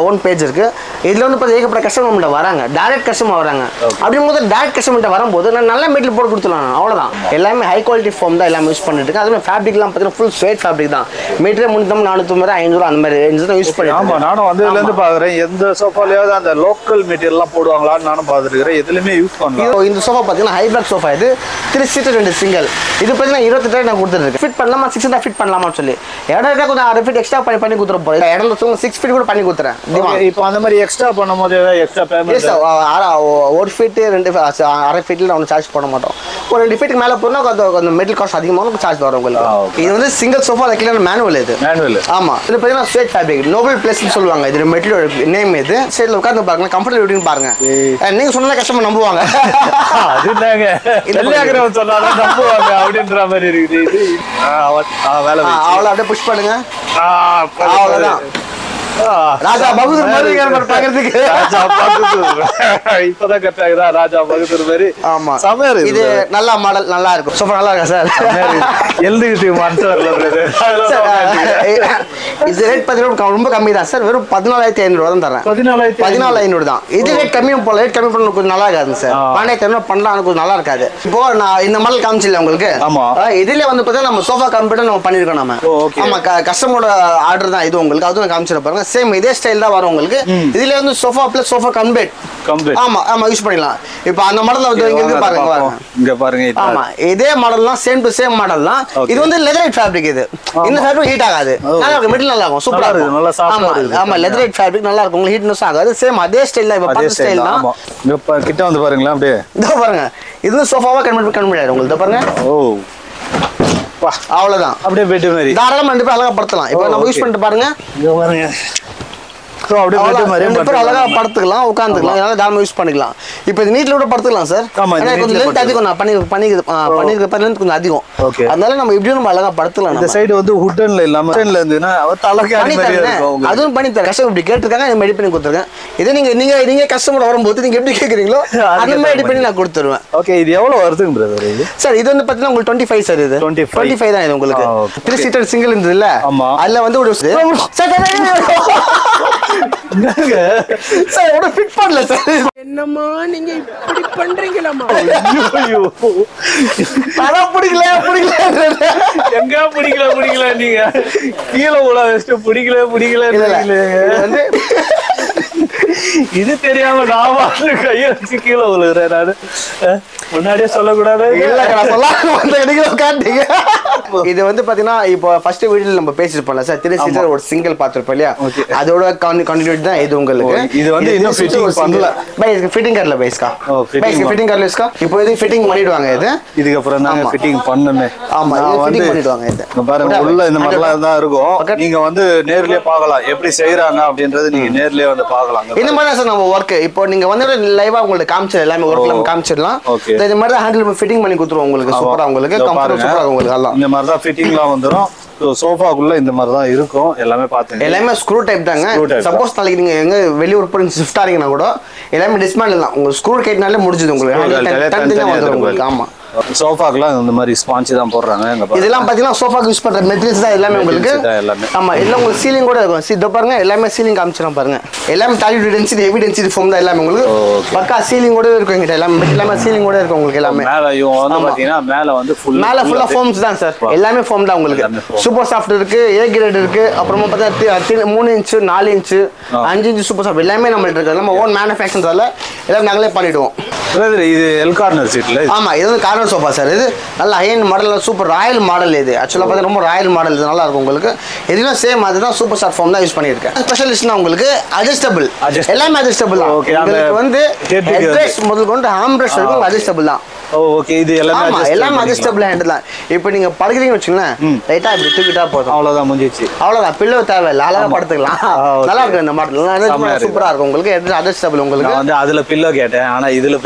ஓன் பேஜ் இருக்கு. இதுல வந்து பாத்தீங்கன்னா ஏகப்பட்ட கஸ்டமர் வராங்க. டைரக்ட் கஸ்டமர் வராங்க. அப்படிங்கும்போது டைரக்ட் கஸ்டமர் வரும்போது நான் நல்ல மெட்டீரியல் போட்டு கொடுத்துலாம். அவ்வளவுதான். எல்லாமே ஹை குவாலிட்டி ஃபோம் தான் எல்லாமே யூஸ் பண்ணிட்டு இருக்கேன். அதுவும் ஃபேப்ரிக்லாம் பார்த்தீங்கன்னா ஃபுல் ஸ்வேட் ஃபேப்ரிக் தான். மீட்டர் 350 400 500 அந்த மாதிரி ரேஞ்ச் தான் யூஸ் பண்ணிட்டு. ஆமா, நானும் வந்து இதுல இருந்து பாக்குறேன். எந்த சோஃபாலயாவது அந்த லோக்கல் மெட்டீரியல்லாம் போடுவாங்களான்னு நானும் பார்த்துருக்கேன். எதுலயுமே யூஸ் பண்ணலாம். இந்த சோஃபா பார்த்தீங்கன்னா ஹைபேக் சோஃபா. இது 3 சீட்டர் 2 சிங்கிள். இது பார்த்தீங்கன்னா 28 நான் கொடுத்துருக்கேன். ஃபிட் பண்ணலாமா 6 தான் ஃபிட் பண்ணலாமான்னு சொல்லி இடம் இருக்கா கொஞ்சம் 6 ஃபீட் எக்ஸ்ட்ரா பண்ணி கொடுத்துற போறேன். இடம் 6 ஃபீட் கூட பண்ணி கொடுத்துறேன். இப்போ அந்த மாதிரி எக்ஸ்ட்ரா பண்ணும்போது ஏதாவது எக்ஸ்ட்ரா பேமெண்ட் 1 ஃபீட் 2 1/2 ஃபீட்ல ஒன்றும் சார்ஜ் பண்ண மாட்டோம். ஒரு 2 ஃபீட்டுக்கு மேலே போனால் கொஞ்சம் மெட்டல் காஸ்ட் அதிகமாக சார்ஜ் வரும் உங்களுக்கு. இது வந்து சிங்கிள் சோஃபா ரெக்லைனர் மேனுவல். இது மேனுவல். ஆமா, இது பார்த்தீங்கன்னா ஸ்வேட் ஃபேப்ரிக் நோபல் பிளேஸ்னு சொல்லுவாங்க. இது மெட்டீரியல் நேம். இது சைடில் உட்காந்து பாருங்க. கம்ஃபர்டபிள் எப்படின்னு பாருங்க. நீங்க சொன்னா கஸ்டமர் நம்புவாங்க. அதுதாங்க வெள்ளையாகிறவன் சொன்னாலும் நம்புவாங்க அப்படின்ற மாதிரி இருக்குது இது. வேலை அவ்வளோ அப்படியே புஷ் பண்ணுங்க. அவ்வளோதான். ராஜா பகதூர் மாதிரி பாக்குறதுக்கு இப்பதான் கரெக்டா ராஜா பகதூர் மாதிரி. ஆமா செமையா இருக்கு. இது நல்ல மாடல், நல்லா இருக்கும். சூப்பர், நல்லா இருக்கா சார்? எழுதுகிட்டு மனசு வரல. இது ரேட் பார்த்தீங்கன்னா ரொம்ப கம்மி தான் சார். வெறும் 14,500 தான் தரேன். 14,500 தான். இது ரேட் கம்மியும் போல, ரேட் கம்மி பண்ண கொஞ்சம் நல்லா இருக்காது சார். 12,500 பண்ணலாம், கொஞ்சம் நல்லா இருக்காது. இப்போ நான் இந்த மாடல் காமிச்சில்ல உங்களுக்கு. இதுல வந்து பார்த்தா நம்ம சோஃபா கம்ப்யூட்டர் நம்ம பண்ணிருக்கோம் நம்ம. ஆமா, கஸ்டமரோட ஆர்டர் தான் இது உங்களுக்கு. அதுவும் காமிச்சிட பாருங்க. சேம் இதே ஸ்டைல் தான் வரும் உங்களுக்கு. இதுல வந்து சோஃபா பிளஸ் சோஃபா கம்ப்ளீட். ஆமா ஆமா, யூஸ் பண்ணிக்கலாம். இப்போ அந்த மாடல்ல வந்து இங்க இருக்கு பாருங்க. இங்க பாருங்க. ஆமா, இதே மாடல் தான், சேம் டு சேம் மாடல் தான். இது வந்து லெதரைட் ஃபேப்ரிக். இது இந்த ஃபேப்ரிக் ஹீட் ஆகாது. நல்லா இருக்கும், மெட்டீரியல் நல்லா இருக்கும், சூப்பரா இருக்கும், நல்லா சாஃப்ட்டா இருக்கு. ஆமா, லெதரைட் ஃபேப்ரிக் நல்லா இருக்கும், உங்களுக்கு ஹீட்னஸ் ஆகாது. சேம் அதே ஸ்டைல் தான். இப்போ பார்த்த ஸ்டைல் தான். இங்க கிட்ட வந்து பாருங்களா அப்படியே. இதோ பாருங்க, இது சோஃபாவா கன்வெர்ட் ஆயிடும் உங்களுக்கு. இதோ பாருங்க. அவ்வளவுதான். அப்படியே பெட் மாதிரி தாராளமா ரெண்டு பேரும் அழகா படுத்தலாம். இப்போ நம்ம யூஸ் பண்ணிட்டு பாருங்க. இங்க பாருங்க, அப்படியே பெட் மாதிரி ரெண்டு பேரும் அழகா படுத்துக்கலாம், உட்காந்துக்கலாம். இதனால தாராளமா யூஸ் பண்ணிக்கலாம். இப்போ இது நீட்ல கூட படுத்துக்கலாம் சார். கொஞ்சம் லென்த் அதிகம், நான் பண்ணிருக்க லென்த் கொஞ்சம் அதிகம். அதனால நம்ம இப்படியும் நம்ம அழகா படுத்துக்கலாம். இந்த சைடு வந்து வுட்டன்ல இல்லாம வுட்டன்ல இருந்துனா தலகை அடி மாதிரி இருக்கும். அதுவும் பண்ணி தரேன். கஸ்டமர் இப்படி கேட்டிருக்காங்க, நான் ரெடி பண்ணி கொடுத்துருக்கேன். இதே நீங்க கஸ்டமர் வரும்போது நீங்க எப்படி கேக்குறீங்களோ அந்த மாதிரி ரெடி பண்ணி நான் கொடுத்துருவேன். ஓகே, இது எவ்வளவு வருதுங்க பிரதர்? இது சார் இது வந்து பாத்தீங்கன்னா உங்களுக்கு 25 சார். இது 25 தான். இது உங்களுக்கு 3 சீட்டர் சிங்கிள் இருந்தது இல்ல. அதுல வந்து ஒரு சார் ஓட ஃபிட் பண்ணல சார். என்னம்மா நீங்க இப்படி பண்றீங்களாமா? ஐயோ, அத பிடிக்கல எங்க பிடிக்கல நீங்க கீழ உள்ள வெஸ்ட் பிடிக்கல வந்து இது தெரியாம நான் கையை வச்சு கீழே விழுகிறேன். நானு முன்னாடியே சொல்லக்கூடாது. இது வந்து பாத்தீங்கன்னா இப்போ ஃபர்ஸ்ட் வீடியோல நம்ம பேசிருப்போம்ல சார், 3 சீட்டர் ஒரு சிங்கிள் பாத்திருப்போம் இல்லையா, அதோட கண்டினியூட்டி தான் இது உங்களுக்கு. இது வந்து இன்னும் ஃபிட்டிங் பண்ணல பை, இதுக்கு ஃபிட்டிங் கார்ல பைஸ்கா ஃபிட்டிங் கார்ல இஸ்கா. இப்போ இது ஃபிட்டிங் பண்ணிடுவாங்க. இதுக்கு அப்புறம் தான் ஃபிட்டிங் பண்ணனுமே. ஆமா, இது ஃபிட்டிங் பண்ணிடுவாங்க. இது பாருங்க, உள்ள இந்த மாதிரிலாம் தான் இருக்கும். நீங்க வந்து நேர்லயே பார்க்கலாம் எப்படி செய்யறாங்க அப்படின்றது. நீங்க நேர்லயே வந்து பார்க்கலாம். இந்த மாதிரி தான் சார் நம்ம ஒர்க். இப்போ நீங்க வந்து லைவா உங்களுக்கு காமிச்சது எல்லாமே ஒர்க்ல நம்ம காமிச்சிடலாம். இந்த மாதிரி தான் ஹேண்டில் ஃபிட்டிங் பண்ணி கொடுத்துருவோம் உங்களுக்கு. சூப்பரா உங்களுக்கு கம்ஃபர்ட் சூப்பரா உங்களுக்கு. எல்லாம் இந்த மாதிரி தான் ஃபிட்டிங்லாம் வந்துரும். சோஃபாக்குள்ள இந்த மாதிரி தான் இருக்கும். எல்லாமே பாத்துங்க, எல்லாமே ஸ்க்ரூ டைப் தாங்க. சப்போஸ் நாளைக்கு நீங்க எங்க வெளியூர் போய் ஷிஃப்ட் ஆறீங்கன்னா கூட எல்லாமே டிஸ்மேண்டில் தான். உங்க ஸ்க்ரூ கைட்னாலே முடிஞ்சது உங்களுக்கு. ஆமா, சோஃபாக்குலாம் இந்த மாதிரி ஸ்பாஞ்ச் தான் போடுறாங்க. இதெல்லாம் பாத்தீங்கன்னா சோஃபாக்கு யூஸ் பண்ற மெட்டீரியல்ஸ் தான் எல்லாமே உங்களுக்கு. ஆமா, எல்லாம் உங்களுக்கு சீலிங் கூட இருக்கும். இதோ பாருங்க, எல்லாமே சீலிங் காமிச்சிடும் பாருங்க. எல்லாமே டாலி டென்சிட்டி, ஹெவி டென்சிட்டி ஃபோம் தான் எல்லாமே உங்களுக்கு. பக்கா சீலிங் கூட இருக்கும் எங்கிட்ட. எல்லாமே சீலிங் கூட இருக்கும் உங்களுக்கு. எல்லாமே மேல பாத்தீங்கன்னா மேல வந்து ஃபுல்லா ஃபோம்ஸ் தான் சார். எல்லாமே ஃபோம் தான் உங்களுக்கு. சூப்பர் சாஃப்ட் இருக்கு, ஏ கிரேட் இருக்கு. அப்புறமா பார்த்தா 3 inch 4 inch 5 inch super soft எல்லாமே நம்மள்ட்ட இருக்கு. நம்ம ஓன் மேனுஃபேக்சர்ல எல்லாம் நாங்களே பண்ணிடுவோம். இது எல் கார்னர் சீட்ல. ஆமா, இது வந்து கார்னர் சோஃபா சார். இது நல்ல high end model, super Royal model. இது ஆக்சுவலா பார்த்தா ரொம்ப ராயல் மாடல். இது நல்லா இருக்கும் உங்களுக்கு. இதுவும் சேம் அதுதான், சூப்பர் சாஃப்ட் ஃபார்ம் தான் யூஸ் பண்ணியிருக்கேன். ஸ்பெஷலிஸ்ட்னா உங்களுக்கு அட்ஜஸ்டபிள், எல்லாமே அட்ஜஸ்டபிள் தான். உங்களுக்கு வந்து ஹெட்ரஸ்ட் முதல் கொண்டு ஹார்ம் பிரஷ் வரைக்கும் அட்ஜஸ்டபிள் தான். ஓகே, இது எல்லாமே அட்ஜஸ்டபிள் ஹேண்டில் தான். இப்போ நீங்க படுக்கிறீங்கன்னு வச்சுங்களேன், ரைட்டா இப்படி தூக்கிட்டா போதும், அவ்வளவுதான் முடிஞ்சிச்சு. அவ்வளவுதான், பில்லோ தேவையில்லை, அழகா படுத்துக்கலாம். நல்லா இருக்கு இந்த மாடல், சூப்பரா இருக்கும் உங்களுக்கு. அட்ஜஸ்டபிள் உங்களுக்கு. நான் வந்து அதுல பில்லோ கேட்டேன், ஆனா இதுல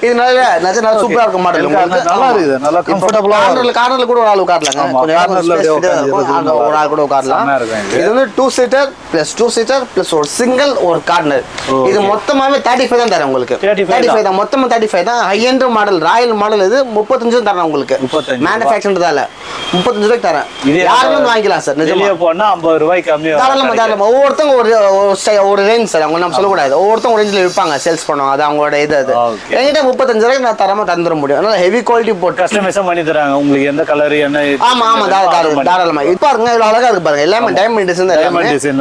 இது நல்லா சூப்பரா இருக்கும் மாடல் உங்களுக்கு. நல்லா இருக்குது, நல்லா கம்ஃபர்ட்டபிளா. கார்னர்ல கூட ஒரு ஆள் உட்காரலாங்க, கொஞ்சம் ஒரு ஆள் கூட உட்காரலாம். இது வந்து 2 சீட்டர் பிளஸ் 2 சீட்டர் பிளஸ் ஒரு சிங்கிள் ஒரு கார்னர். இது மொத்தமாவே 35 தான் தரேன் உங்களுக்கு. 35 தான், மொத்தமா 35 தான். High end model, Royal model. இது 35 தரேன் உங்களுக்கு. மேனுஃபேக்சர்தால 35 ரூபாய்க்கு தரேன். யாரும் வந்து வாங்கிக்கலாம் சார். நிஜமா போனா 50 ரூபாய் கம்மி. தாராளமா ஒவ்வொருத்தங்க ஒரு ரேஞ்ச் சார். அவங்க நம்ம சொல்லக்கூடாது, ஒவ்வொருத்தங்க ஒரு ரேஞ்சில் விற்பாங்க, சேல்ஸ் பண்ணுவாங்க. அது அவங்களோட இது. அது என்கிட்ட 35 ரூபாய்க்கு நான் தரமா தந்துட முடியும். அதனால ஹெவி குவாலிட்டி போட்டு கஸ்டமைஸ் பண்ணி தராங்க உங்களுக்கு. எந்த கலர் என்ன? ஆமா ஆமா, தாராளமா. இப்ப பாருங்க, இவ்வளவு அழகா இருக்கு பாருங்க. எல்லாமே டைமண்ட் டிசைன்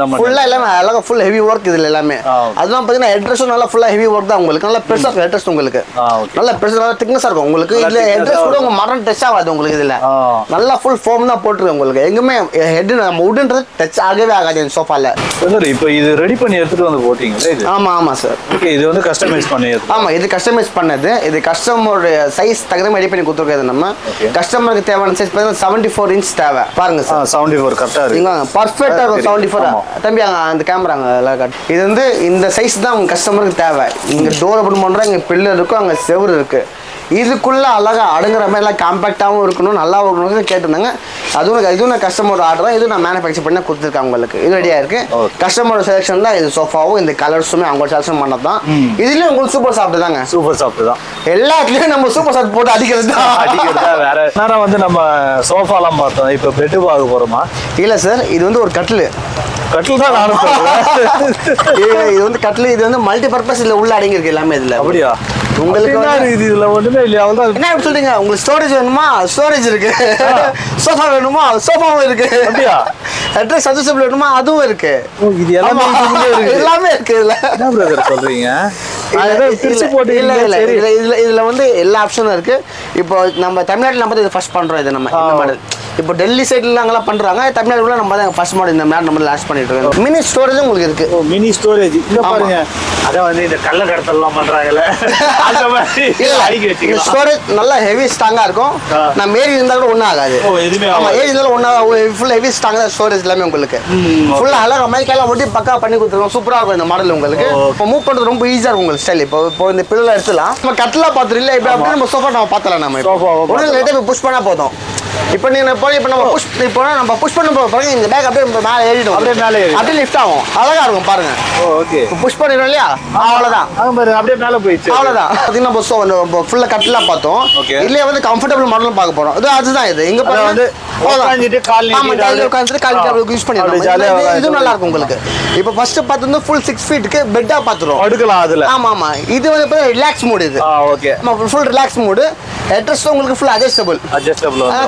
தான். ஃபுல்லா எல்லாமே அழகா, ஃபுல் ஹெவி ஒர்க் இதுல எல்லாமே. அதெல்லாம் பாத்தீங்கன்னா ஹெட்ரஸும் நல்லா ஃபுல்லா ஹெவி ஒர்க் தான் உங்களுக்கு. நல்லா பெருசா இருக்கும் ஹெட்ரஸ் உங்களுக்கு. நல்லா பெருசா திக்னஸா இருக்கும் உங்களுக்கு. இதுல ஹெட்ரஸ் கூட உங்க மரம் டச் ஆகாது உங்களுக்கு. இதுல நல்லா ஃபுல் ஃபோம் தான் போட்டுருக்கு உங்களுக்கு. எங்குமே ஹெட் நம்ம உட்ன்றது டச் ஆகவே ஆகாது இந்த சோஃபால. இப்போ இது ரெடி பண்ணி எடுத்துட்டு வந்து போட்டீங்களா? இது ஆமா ஆமா சார். ஓகே, இது வந்து கஸ்டமைஸ் பண்ணது. ஆமா, இது கஸ்டமைஸ் பண்ணது. இது கஸ்டமரோட சைஸ் தகுந்த ரெடி பண்ணி கொடுத்துருக்காது. நம்ம கஸ்டமருக்கு தேவையான சைஸ் பார்த்தீங்கன்னா 74 இன்ச் தேவை. பாருங்க சார், 74 கரெக்டா இருக்கு. பர்ஃபெக்ட்டா இருக்கும் 74. தம்பி அந்த கேமராங்க எல்லாம் இது வந்து இந்த சைஸ் தான் உங்க கஸ்டமருக்கு தேவை. இங்க டோர் ஓபன் பண்றா, இங்க பில்லர் இருக்கும், அங்க செவுரு இருக்கு. இதுக்குள்ள அழகா அடங்குற மாதிரி எல்லாம் காம்பாக்டாகவும் இருக்கணும், நல்லா இருக்கணும்னு கேட்டிருந்தாங்க. இதுவும் நான் கஸ்டமரோட ஆர்டர் தான். இது நான் மேனுஃபேக்சர் பண்ணி கொடுத்துருக்கேன் உங்களுக்கு. இது ரெடியாக இருக்கு. கஸ்டமரோட செலெக்ஷன் தான் இது. சோஃபாவும் இந்த கலர்ஸுமே அவங்க செலெக்ஷன் பண்ணது தான். இதுலயும் உங்களுக்கு சூப்பர் சாஃப்ட் தாங்க. சூப்பர் சாஃப்ட் தான். எல்லாத்துலயும் நம்ம சூப்பர் சாஃப்ட் போட்டு அடிக்கிறது தான். வேற நேரம் வந்து நம்ம சோஃபாலாம் பார்த்தோம். இப்போ பெட்டு பார்க்க போறோமா? இல்ல சார், இது வந்து ஒரு கட்டில் தான் நானும் சொல்றேன். இது வந்து கட்டில். இது வந்து மல்டி பர்பஸ் இதுல உள்ள அடங்கி இருக்கு எல்லாமே இதுல. அப்படியா? உங்களுக்கு இதுல ஒண்ணுமே இல்லையா? என்ன சொல்றீங்க? உங்களுக்கு ஸ்டோரேஜ் வேணுமா? ஸ்டோரேஜ் இருக்கு. சோஃபா வேணுமா? சோஃபாவும் இருக்கு. அப்படியா? அட்ரஸ் அட்ஜஸ்டபிள் வேணுமா? அதுவும் இருக்கு. இது எல்லாமே எல்லாமே இருக்கு இதுல. என்ன பிரதர் சொல்றீங்க? இதுல வந்து எல்லா ஆப்ஷனும் இருக்கு. இப்போ நம்ம தமிழ்நாட்டில் நம்ம இது ஃபர்ஸ்ட் பண்றோம். இது நம்ம இந்த மாடல் இப்போ டெல்லி சைடுல அங்கெல்லாம் பண்றாங்க. தமிழ்நாடுல நம்ம தான் ஃபர்ஸ்ட் மாடல் இந்த மாடல் நம்ம லான்ச் பண்ணிட்டு இருக்கோம். மினி ஸ்டோரேஜ் உங்களுக்கு இருக்கு. மினி ஸ்டோரேஜ் இங்க பாருங்க. அத வந்து இந்த கள்ள கடத்தல்லாம் பண்றாங்கல, அந்த மாதிரி அடிக்கி வச்சிக்கலாம். ஸ்டோரேஜ் நல்லா ஹெவி ஸ்ட்ராங்கா இருக்கும். நான் மேரி இருந்தா கூட ஒண்ணும் ஆகாது. ஆமா, ஏஜ் இருந்தாலும் ஒண்ணா ஃபுல் ஹெவி ஸ்ட்ராங்கா ஸ்டோரேஜ் எல்லாமே உங்களுக்கு ஃபுல்லா அழகா மைக்கெல்லாம் ஒட்டி பக்கா பண்ணி கொடுத்துருவோம். சூப்பரா இருக்கும் இந்த மாடல் உங்களுக்கு. இப்போ மூவ் பண்றது ரொம்ப ஈஸியா இருக்கும் உங்களுக்கு ஸ்டைல். இப்போ இந்த பில்ல எடுத்துலாம் நம்ம கட்டலா பாத்துறோம் இல்ல. இப்போ அப்படியே நம்ம சோஃபா நம்ம பார்த்தலாம். நம்ம ஒண்ணு லைட்டா புஷ் பண்ணா போதும். இப்போ நீங்க போய் இப்போ நம்ம புஷ் பண்ண பாருங்க, இந்த பேக் அப்படியே மேலே ஏறிடும். அப்படியே லிஃப்ட் ஆகும். அழகா இருக்கும் பாருங்க. ஓகே, புஷ் பண்ணிடுறோம் இல்லையா? அவ்வளவுதான். அப்படியே மேலே போயிடுச்சு. அவ்வளவுதான். பாத்தீங்கன்னா நம்ம ஃபுல்லா கட்டிலா பார்த்தோம். இதுலயே வந்து கம்ஃபர்டபிள் மாடலும் பார்க்க போறோம். அதுதான் இது. இங்க பாருங்க வந்து யூஸ் பண்ணிடலாம். இது நல்லா இருக்கும் உங்களுக்கு. இப்போ ஃபர்ஸ்ட் பார்த்தது ஃபுல் 6 ஃபீட்க்கு பெட்டா பாத்துறோம். அடுக்கலாம் அதுல. ஆமா, இது வந்து ரிலாக்ஸ் மோட். இது okay, full relax mode. Headrest உங்களுக்கு ஃபுல் அட்ஜஸ்டபிள்.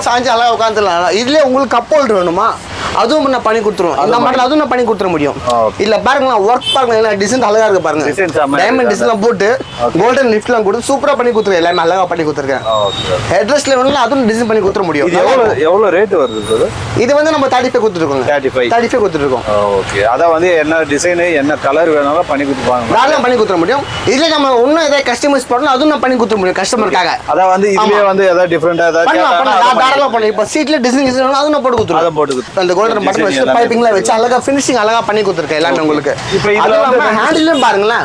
சாஞ்சு அழகா உட்காந்துலாம். இதுலயே உங்களுக்கு கப் ஹோல்டர் வேணுமா? அதுவும் நான் பண்ணி கொடுத்துருவோம். இந்த மாடல் அதுவும் நான் பண்ணி கொடுத்துட முடியும். இல்ல பாருங்க, ஒர்க் பாருங்க, டிசைன் அழகா இருக்கு பாருங்க. டைமண்ட் டிசைன் போட்டு கோல்டன் லிஃப்ட்லாம் கொடுத்து சூப்பரா பண்ணி கொடுத்துருக்கேன். எல்லாமே அழகா பண்ணி கொடுத்துருக்கேன். அட்ரஸ்ல வேணும்னா அதுவும் டிசைன் பண்ணி கொடுத்துட முடியும். எவ்வளவு ரேட் வருது? இது வந்து நம்ம 35 கொடுத்துருக்கோம். 35 கொடுத்துருக்கோம். ஓகே, அத வந்து என்ன டிசைன் என்ன கலர் வேணாலும் பண்ணி கொடுப்பாங்க. நானும் பண்ணி கொடுத்துட முடியும். இதுல நம்ம இன்னும் ஏதாவது கஸ்டமைஸ் பண்ணணும், அதுவும் நான் பண்ணி கொடுத்துட முடியும் கஸ்டமருக்காக. அத வந்து இதுலயே வந்து ஏதாவது டிஃபரண்டா ஏதாவது இப்ப சீட்ல டிசைன் அதுவும் நான் போட்டு கொடுத்துருவோம். அத போட்டு கொடுத்து அந்த கோல்டன் பட்டன் வச்சு பைப்பிங்ல வச்சு அழகா ஃபினிஷிங் அழகா பண்ணி கொடுத்துருக்கேன் எல்லாமே உங்களுக்கு. இப்போ இதுல வந்து ஹேண்டிலும் பாருங்களேன்.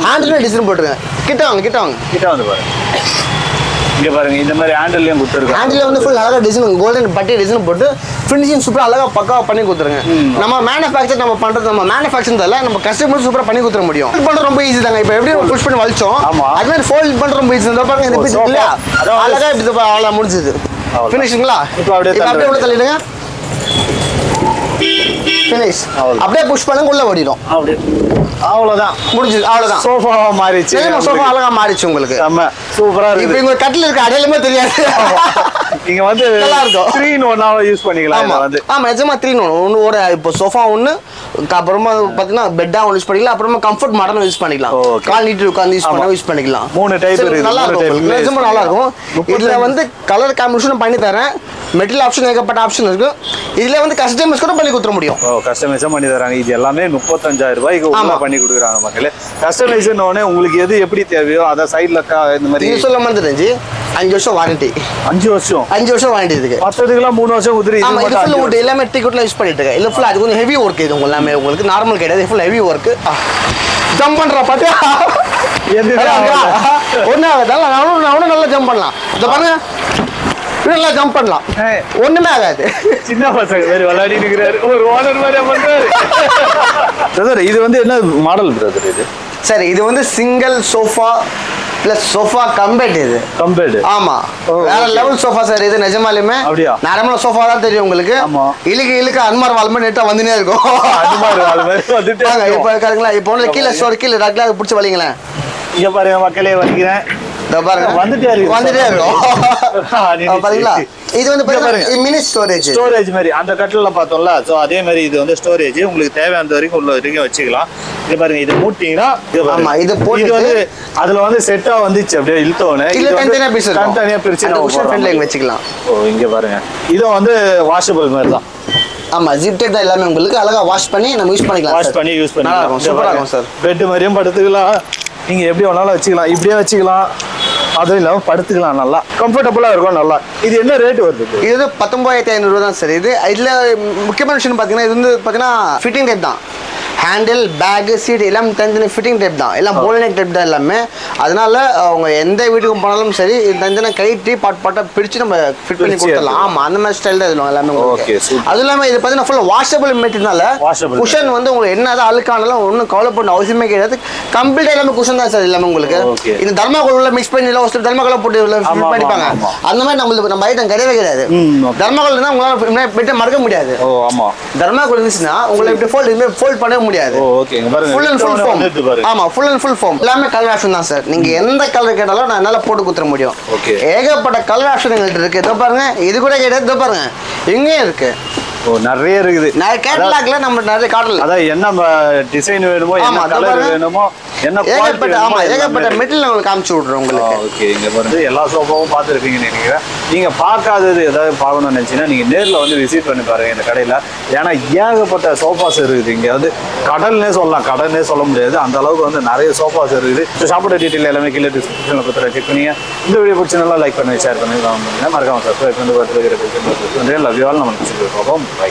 ஹேண்டிலும் டிசைன் போட்டுருக்கேன். கிட்ட வாங்க பாருங்க. இங்க பாருங்க, இந்த மாதிரி ஹேண்டில்லையும் கொடுத்துருக்கேன். ஹேண்டில் வந்து ஃபுல் அழகா டிசைன் கோல்டன் பட்டி டிசைன் போட்டு ஃபினிஷிங் சூப்பரா அழகா பக்காவா பண்ணி கொடுத்துருங்க. நம்ம மேனுஃபேக்சர் நம்ம பண்றது நம்ம மேனுஃபேக்சர் தரல, நம்ம கஸ்டமர் சூப்பரா பண்ணி கொடுத்துட முடியும். இது பண்றது ரொம்ப ஈஸி தாங்க. இப்போ எப்படி புஷ் பண்ணி வலிச்சோம் அது மாதிரி ஃபோல்ட் பண்றது ரொம்ப ஈஸி. இந்த பாருங்க, இந்த பீஸ் இல்லையா அழகா இப்படி அவ்வளவு முடிஞ்சது ஃபினிஷிங்களா. இப்போ அப்படியே உள்ள தள்ளிடுங்க. ஃபினிஷ். அப்படியே புஷ் பண்ணுங்க, உள்ள ஓடிடும். அவ்வளவுதான், முடிஞ்சது. அவ்வளவுதான், சோஃபா மாறிச்சு. சோஃபா அழகா மாறிச்சு உங்களுக்கு. ஆமா, சூப்பரா இருக்கு. இப்போ இங்க கட்டில் இருக்க அடையாளமே தெரியாது. நீங்க வந்து நல்லா இருக்கும். 3-in-1 யூஸ் பண்ணிக்கலாம். ஆமா, நிஜமா 3-in-1. ஒரு இப்போ சோஃபா ஒன்னு, அப்புறமா பாத்தீங்கன்னா பெட்டா ஒன்னு யூஸ் பண்ணிக்கலாம். அப்புறமா கம்ஃபர்ட் மாடலும் யூஸ் பண்ணிக்கலாம். கால் நீட்டி உட்கார்ந்து யூஸ் பண்ணிக்கலாம். 3 டைப் இருக்கு. நல்லா இருக்கும். நிஜமா நல்லா இருக்கும். இதுல வந்து கலர் காம்பினேஷன் பண்ணி தரேன். மெட்டீரியல் ஆப்ஷன் ஏகப்பட்ட ஆப்ஷன் இருக்கு. இதுல வந்து கஸ்டமைஸ் கூட பண்ணி கொடுத்துட முடியும். கஸ்டமைஸா பண்ணி தராங்க. இது எல்லாமே 35,000 ரூபாய்க்கு உள்ள பண்ணி கொடுக்குறாங்க மக்களே. கஸ்டமைஸ்ன உடனே உங்களுக்கு எது எப்படி தேவையோ அத சைடுல இந்த மாதிரி நீங்க சொல்ல மாதிரி 5 வருஷம் வாரண்டி. 5 வருஷம் வாரண்டி இருக்கு. மத்ததுக்குலாம் 3 வருஷம் குதிரை. ஆமா, இது ஃபுல் வுட் எல்லாமே டிக்கெட்ல யூஸ் பண்ணிட்டு இருக்கேன். இல்ல ஃபுல் அது கொஞ்சம் ஹெவி வர்க். இது எல்லாமே உங்களுக்கு நார்மல் கிடையாது. Full heavy work. ஜம்ப் பண்ற பாத்தியா? ஒண்ணாவதால நானும் நல்லா ஜம்ப் பண்ணலாம். இத பாருங்க, நல்லா ஜம்ப் பண்ணலாம். ஒண்ணுமே ஆகாது. சின்ன பசங்க வேற விளையாடி நிக்கிறாரு. ஒரு ஓனர் மாதிரி பண்றாரு. பிரதர், இது வந்து என்ன மாடல் பிரதர் இது? சரி, இது வந்து single sofa plus sofa cum bed. இது கம்பெட். ஆமா, வேற லெவல் சோஃபா சார். இது நிஜமாலுமே நார்மலா சோஃபா தான் தெரியும் உங்களுக்கு. இழுக்க அன்மார் வால் மாதிரி நெட்டா வந்துனே இருக்கும். அன்மார் வால் மாதிரி வந்துட்டே இருக்கு. இப்போ இருக்காங்களா, இப்போ ஒண்ணு கீழ ரக்ல புடிச்சு வலிங்களேன். இங்க பாருங்க மக்களே, வலிக்கிறேன். வந்துட்டே இருக்கும். பாத்தீங்களா, இது வந்து மினி ஸ்டோரேஜ் மாதிரி அந்த கட்டில பார்த்தோம்ல. சோ அதே மாதிரி இது வந்து ஸ்டோரேஜ். உங்களுக்கு தேவையான வரைக்கும் உள்ள வரைக்கும் வச்சுக்கலாம். இது பாருங்க, இது மூட்டிங்கன்னா இது வந்து அதுல வந்து செட்டா வந்துச்சு. அப்படியே இழுத்தோனே தனித்தனியா பிரிச்சு வச்சுக்கலாம். இங்க பாருங்க, இது வந்து வாஷபிள் மாதிரி தான். ஆமா, ஜிப்டெட் தான் எல்லாமே உங்களுக்கு. அழகா வாஷ் பண்ணி நம்ம யூஸ் பண்ணிக்கலாம். வாஷ் பண்ணி யூஸ் பண்ணிக்கலாம். சூப்பரா இருக்கும் சார். பெட் மாதிரியும் படுத்துக்கலாம். நீங்க எப்படி வேணாலும் வச்சுக்கலாம். இப்படியே வச்சுக்கலாம், அதுவும் இல்லாம படுத்துக்கலாம் நல்லா கம்ஃபர்டபுளா இருக்கும் நல்லா. இது என்ன ரேட் வருது? இது வந்து 19,500 தான் சார். இதுல முக்கியமான விஷயம் பாத்தீங்கன்னா இது வந்து பாத்தீங்கன்னா ஃபிட்டிங் டைப் தான். ஹேண்டில் பேக் சீட் எல்லாம் தனித்தனி ஃபிட்டிங் டைப் தான், எல்லாம் போல்நெக் டைப் தான் எல்லாமே. அதனால அவங்க எந்த வீட்டுக்கு போனாலும் சரி இது தனித்தனி கைட்டி பாட்டா பிரிச்சு நம்ம ஃபிட் பண்ணி கொடுத்துடலாம். ஆமா அந்த மாதிரி ஸ்டைல் தான் இதுல எல்லாமே. அதுவும் இல்லாம இது பாத்தீங்கன்னா ஃபுல் வாஷபிள் மெட்டீரியல்னால குஷன் வந்து உங்களுக்கு என்னதான் அழுக்கானாலும் ஒன்றும் கவலை பண்ண அவசியமே கிடையாது. கம்ப்ளீட்டா எல்லாமே குஷன் தான் சார் எல்லாமே உங்களுக்கு. இந்த தர்மாகோல் மிக்ஸ் பண்ணி எல்லாம் தர்மாகோல் போட்டு ஃபிட் பண்ணிப்பாங்க. அந்த மாதிரி நம்மளுக்கு நம்ம ஐட்டம் கிடையவே கிடையாது. தர்மாகோல் இருந்தா உங்களால மறக்க முடியாது. தர்மாகோல் இருந்துச்சுன்னா உங்களை இப்படி ஃபோல்ட் பண்ணவே முடியாது. Full and full form. ஆமா ஃபுல் அண்ட் ஃபுல் ஃபார்ம். எல்லாமே கலர் ஆப்ஷன் தான் சார். நீங்க எந்த கலர் கேட்டாலும் நான் என்னால போட்டு கொடுத்துட முடியும். ஏகப்பட்ட கலர் ஆப்ஷன் எங்கள்கிட்ட இருக்கு. இதோ பாருங்க, இது கூட கிடையாது. இதோ பாருங்க இங்கேயும் இருக்கு. நிறைய இருக்குது. நிறைய கேட்டலாக்ல நம்ம நிறைய காட்டல. அதான் என்ன டிசைன் வேணுமோ என்ன கலர் வேணுமோ என்ன குவாலிட்டி ஏகப்பட்ட மெட்டீரியல் உங்களுக்கு காமிச்சு விடுறோம் உங்களுக்கு. ஓகே இங்க பாருங்க எல்லா சோஃபாவும் பார்த்துருப்பீங்கன்னு நினைக்கிறேன். நீங்க பார்க்காதது ஏதாவது பார்க்கணும்னு நினைச்சீங்கன்னா நீங்க நேர்ல வந்து விசிட் பண்ணி பாருங்க இந்த கடையில. ஏன்னா ஏகப்பட்ட சோஃபாஸ் இருக்குது. இங்க வந்து கடல்னே சொல்லலாம், கடல்னே சொல்ல முடியாது, அந்த அளவுக்கு வந்து நிறைய சோஃபாஸ் இருக்குது. ஷாப்போட டீட்டெயில் எல்லாமே கீழே டிஸ்கிரிப்ஷன்ல கொடுத்துறேன், செக் பண்ணி இந்த வீடியோ பிடிச்சனால லைக் பண்ணி ஷேர் பண்ணி மறக்காம சப்ஸ்கிரைப் பண்ணி பார்த்துருக்கிறது. Love you all. நம்ம பார்ப்போம். பை.